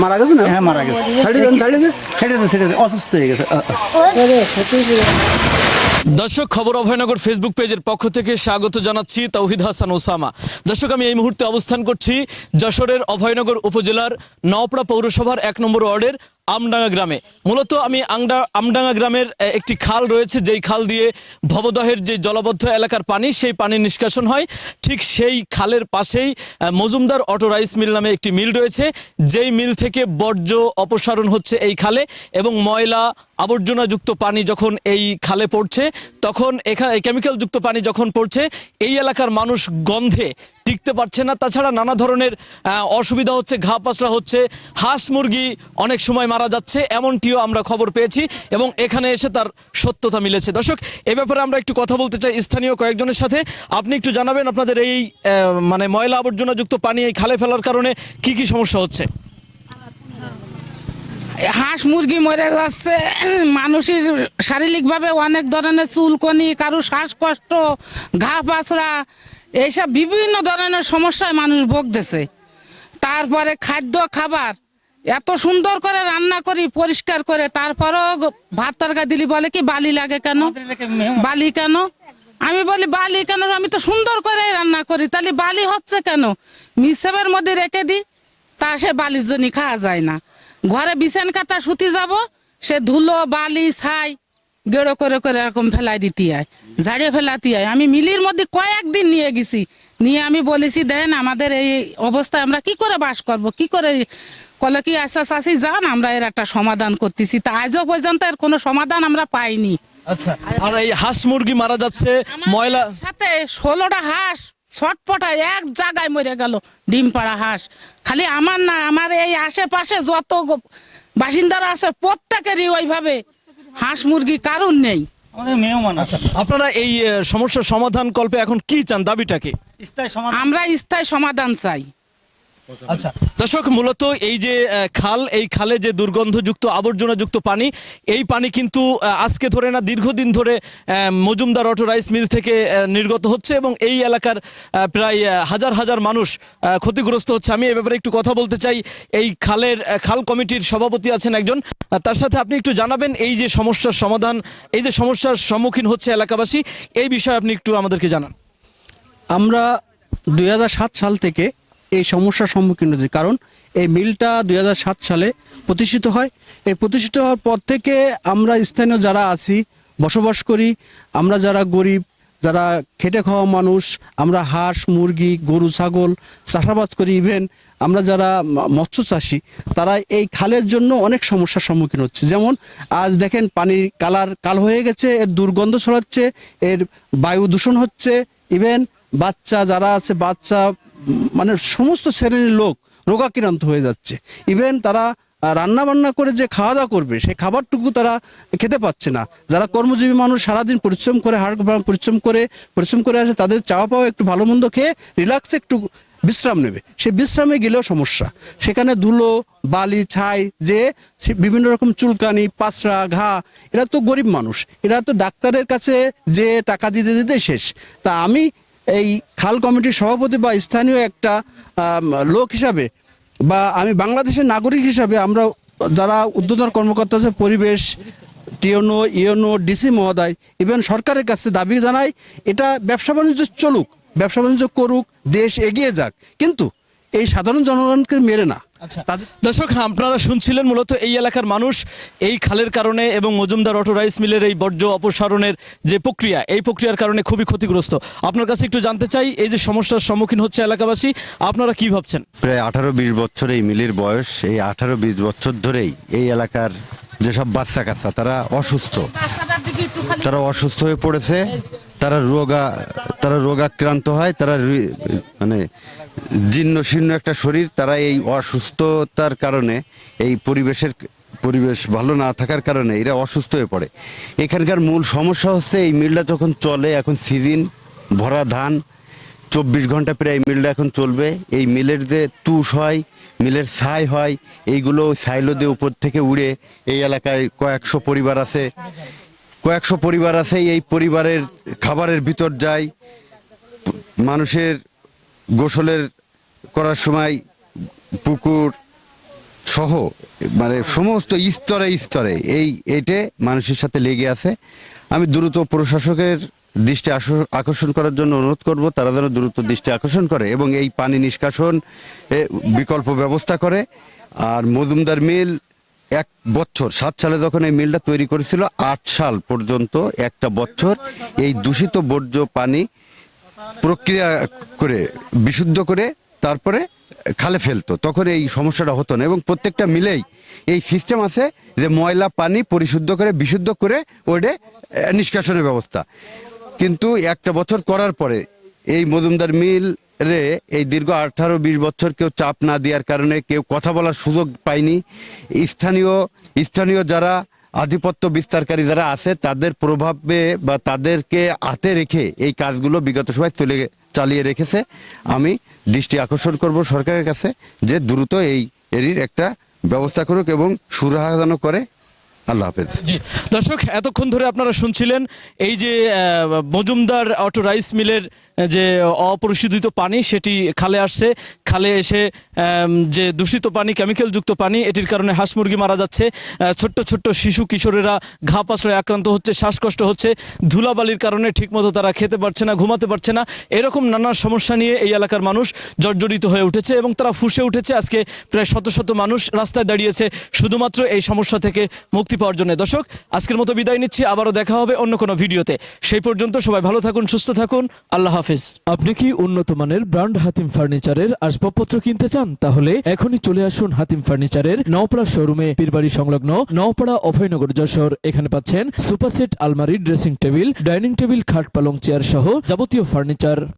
মারা গেছে না? হ্যাঁ মারা গেছে, সেটা অসুস্থ হয়ে গেছে। দর্শক, খবর অভয়নগর ফেসবুক পেজের পক্ষ থেকে স্বাগত জানাচ্ছি তৌহিদ হাসান ওসামা। দর্শক, আমি এই মুহূর্তে অবস্থান করছি যশোরের অভয়নগর উপজেলার নওপাড়া পৌরসভার 1 নম্বর ওয়ার্ডের আমডাঙ্গা গ্রামে। মূলত আমি আমডাঙ্গা গ্রামের একটি খাল রয়েছে, যেই খাল দিয়ে ভবদহের যে জলবদ্ধ এলাকার পানি, সেই পানি নিষ্কাশন হয়। ঠিক সেই খালের পাশেই মজুমদার অটো রাইস মিল নামে একটি মিল রয়েছে, যেই মিল থেকে বর্জ্য অপসারণ হচ্ছে এই খালে, এবং ময়লা আবর্জনাযুক্ত পানি যখন এই খালে পড়ছে, তখন এখানে কেমিক্যালযুক্ত পানি যখন পড়ছে, এই এলাকার মানুষ গন্ধে টিকতে পারছে না। তাছাড়া নানা ধরনের অসুবিধা হচ্ছে, ঘা পাসরা হচ্ছে, হাঁস মুরগি অনেক সময় মারা যাচ্ছে, এমনটিও আমরা খবর পেয়েছি এবং এখানে এসে তার সত্যতা মিলেছে। দর্শক, এ ব্যাপারে আমরা একটু কথা বলতে চাই স্থানীয় কয়েকজনের সাথে। আপনি একটু জানাবেন আপনাদের এই মানে ময়লা আবর্জনাযুক্ত পানি এই খালে ফেলার কারণে কি কি সমস্যা হচ্ছে? হাঁস মুরগি মরে যাচ্ছে, মানুষের শারীরিকভাবে অনেক ধরনের চুলকনি, কারো শ্বাসকষ্ট, ঘা পাছড়া, এইসব বিভিন্ন ধরনের সমস্যায় মানুষ ভুগতেছে। তারপরে খাদ্য খাবার এত সুন্দর করে রান্না করি পরিষ্কার করে, তারপরেও ভাত তরকারি দিলি বলে কি বালি লাগে কেন, বালি কেন? আমি বলি বালি কেন, আমি তো সুন্দর করে রান্না করি, তাহলে বালি হচ্ছে কেন? মিক্সারের মধ্যে রেখে দিই, তা সে বালির জন্য খাওয়া যায় না। ঘরে বিছান কাতা শুতে যাব, সে ধুলো বালি ছাই গেড়ো করে করে এরকম ফেলাই দিতে হয়, ঝাড়িয়ে ফেলাতে হয়। আমি মিলির মধ্যে কয়েকদিন নিয়ে গেছি, নিয়ে আমি বলেছি দেন আমাদের এই অবস্থায় আমরা কি করে বাস করব, কি করে? কলে কি আচ্ছা চাষি যান, আমরা এর একটা সমাধান করতেছি। তা আজও পর্যন্ত এর কোনো সমাধান আমরা পাইনি। আচ্ছা, আর এই হাঁস মুরগি মারা যাচ্ছে, ময়লা সাথে 16টা হাঁস ছটপটায় এক জায়গায় মরে গেল, ডিম পাড়া হাঁস। খালি আমার না, আমার এই আশেপাশে যত বাসিন্দারা আছে প্রত্যেকেরই ওইভাবে হাঁস মুরগি কারণ নেই। আমাদের মেহমান আছে। আপনারা এই সমস্যার সমাধান কল্পে এখন কি চান, দাবিটা কি? স্থায়ী সমাধান। আমরা স্থায়ী সমাধান চাই। আচ্ছা দর্শক, মূলত এই যে খাল, এই খালে যে দুর্গন্ধযুক্ত আবর্জনাযুক্ত পানি, এই পানি কিন্তু আজকে ধরে না, দীর্ঘদিন ধরে মজুমদার অটো রাইস মিল থেকে নির্গত হচ্ছে এবং এই এলাকার প্রায় হাজার হাজার মানুষ ক্ষতিগ্রস্ত হচ্ছে। আমি এ ব্যাপারে একটু কথা বলতে চাই। এই খাল কমিটির সভাপতি আছেন একজন, তার সাথে আপনি একটু জানাবেন এই যে সমস্যার সমাধান, এই যে সমস্যার সম্মুখীন হচ্ছে এলাকাবাসী, এই বিষয়ে আপনি একটু আমাদেরকে জানান। আমরা 2007 সাল থেকে এই সমস্যার সম্মুখীন হয়েছি, কারণ এই মিলটা 2007 সালে প্রতিষ্ঠিত হয়। এই প্রতিষ্ঠিত হওয়ার পর থেকে আমরা স্থানীয় যারা আছি, বসবাস করি, আমরা যারা গরিব, যারা খেটে খাওয়া মানুষ, আমরা হাঁস মুরগি গরু ছাগল চাষাবাদ করি, ইভেন আমরা যারা মৎস্য চাষি, তারা এই খালের জন্য অনেক সমস্যার সম্মুখীন হচ্ছে। যেমন আজ দেখেন পানির কাল হয়ে গেছে, এর দুর্গন্ধ ছড়াচ্ছে, এর বায়ু দূষণ হচ্ছে, ইভেন বাচ্চা যারা আছে, বাচ্চা মানে সমস্ত শ্রেণীর লোক রোগাক্রান্ত হয়ে যাচ্ছে। ইভেন তারা রান্না বান্না করে যে খাওয়া দাওয়া করবে, সেই খাবারটুকু তারা খেতে পাচ্ছে না। যারা কর্মজীবী মানুষ সারাদিন পরিশ্রম করে, পরিশ্রম করে আসে, তাদের চাওয়া পাওয়া একটু ভালো মন্দ খেয়ে রিল্যাক্সে একটু বিশ্রাম নেবে, সে বিশ্রামে গেলেও সমস্যা। সেখানে ধুলো বালি ছাই, যে বিভিন্ন রকম চুলকানি পাছড়া ঘা, এরা তো গরিব মানুষ, এরা তো ডাক্তারের কাছে যে টাকা দিতে দিতে শেষ। তা আমি এই খাল কমিটির সভাপতি বা স্থানীয় একটা লোক হিসাবে, বা আমি বাংলাদেশের নাগরিক হিসাবে, আমরা যারা ঊর্ধ্বতন কর্মকর্তা আছে, পরিবেশ টিওনো ইওনো ডিসি মহোদয়, ইভেন সরকারের কাছে দাবি জানাই, এটা ব্যবসা বাণিজ্য চলুক, ব্যবসা বাণিজ্য করুক, দেশ এগিয়ে যাক, কিন্তু এই সাধারণ জনগণকে মেরে না। দর্শক, আপনারা শুনছিলেন মূলত এই এলাকার মানুষ এই খালের কারণে এবং মজুমদার অটো রাইস মিলের এই বর্জ্য অপসারণের যে প্রক্রিয়া, এই প্রক্রিয়ার কারণে খুবই ক্ষতিগ্রস্ত। আপনার কাছে একটু জানতে চাই, এই যে সমস্যার সম্মুখীন হচ্ছে এলাকাবাসী, আপনারা কি ভাবছেন? প্রায় 18-20 বছর এই মিলের বয়স। এই 18-20 বছর ধরেই এই এলাকার যেসব বাচ্চা কাচ্চা তারা অসুস্থ হয়ে পড়েছে, তারা রোগাক্রান্ত হয়, তারা মানে জীর্ণ শীর্ণ একটা শরীর, তারা এই অসুস্থতার কারণে, এই পরিবেশ ভালো না থাকার কারণে এরা অসুস্থ হয়ে পড়ে। এখানকার মূল সমস্যা হচ্ছে এই মিলটা যখন চলে, এখন সিজন ভরা ধান, 24 ঘন্টা প্রায় এই মিলটা এখন চলবে। এই মিলের যে তুষ হয়, মিলের ছাই হয়, এইগুলো ছাইলো দিয়ে উপর থেকে উড়ে এই এলাকায় কয়েকশো পরিবার আছে, এই পরিবারের খাবারের ভিতর যায়। মানুষের গোসলের করার সময় পুকুর সহ মানে সমস্ত স্তরে স্তরে এইটে মানুষের সাথে লেগে আছে। আমি দ্রুত প্রশাসকের দৃষ্টি আকর্ষণ করার জন্য অনুরোধ করব, তারা যেন দ্রুত দৃষ্টি আকর্ষণ করে এবং এই পানি নিষ্কাশন বিকল্প ব্যবস্থা করে। আর মজুমদার মিল 1 বছর 7 সালে যখন এই মিলটা তৈরি করেছিল 8 সাল পর্যন্ত একটা বছর এই দূষিত বর্জ্য পানি প্রক্রিয়া করে বিশুদ্ধ করে তারপরে খালে ফেলতো, তখন এই সমস্যাটা হতো না। এবং প্রত্যেকটা মিলেই এই সিস্টেম আছে যে ময়লা পানি পরিশুদ্ধ করে বিশুদ্ধ করে ওইটা নিষ্কাশনের ব্যবস্থা। কিন্তু একটা বছর করার পরে এই মজুমদার মিল রে এই দীর্ঘ 18-20 বছর কেউ চাপ না দেওয়ার কারণে, কেউ কথা বলার সুযোগ পায়নি। স্থানীয় যারা আধিপত্য বিস্তারকারী যারা আছে তাদের প্রভাবে বা তাদেরকে হাতে রেখে এই কাজগুলো বিগত সময় চালিয়ে রেখেছে। আমি দৃষ্টি আকর্ষণ করব সরকারের কাছে যে দ্রুত এর একটা ব্যবস্থা করুক এবং সুরাহা যেন করে। আল্লাহ হাফেজ। জি দর্শক, এতক্ষণ ধরে আপনারা শুনছিলেন এই যে মজুমদার অটো রাইস মিলের যে অপরিশোধিত পানি সেটি খালে আসছে, খালে এসে যে দূষিত পানি, কেমিক্যালযুক্ত পানি, এটির কারণে হাঁস মুরগি মারা যাচ্ছে, ছোট্ট ছোট্ট শিশু কিশোরেরা ঘা পাশড়ে আক্রান্ত হচ্ছে, শ্বাসকষ্ট হচ্ছে, ধুলাবালির কারণে ঠিকমতো তারা খেতে পারছে না, ঘুমাতে পারছে না। এরকম নানা সমস্যা নিয়ে এই এলাকার মানুষ জর্জরিত হয়ে উঠেছে এবং তারা ফুঁসে উঠেছে। আজকে প্রায় শত শত মানুষ রাস্তায় দাঁড়িয়েছে শুধুমাত্র এই সমস্যা থেকে মুক্তি পাওয়ার জন্য। দর্শক, আজকের মতো বিদায় নিচ্ছি, আবারও দেখা হবে অন্য কোনো ভিডিওতে। সেই পর্যন্ত সবাই ভালো থাকুন, সুস্থ থাকুন, আল্লাহ হাফেজ। আপনি কি উন্নত মানের ব্র্যান্ড হাতিম ফার্নিচারের আসবাবপত্র কিনতে চান? তাহলে এখনই চলে আসুন হাতিম ফার্নিচারের নওপাড়া শোরুমে, পীরবাড়ি সংলগ্ন নওপাড়া অভয়নগর যশোর। এখানে পাচ্ছেন সোফা সেট, আলমারি, ড্রেসিং টেবিল, ডাইনিং টেবিল, খাট, পালং, চেয়ার সহ যাবতীয় ফার্নিচার।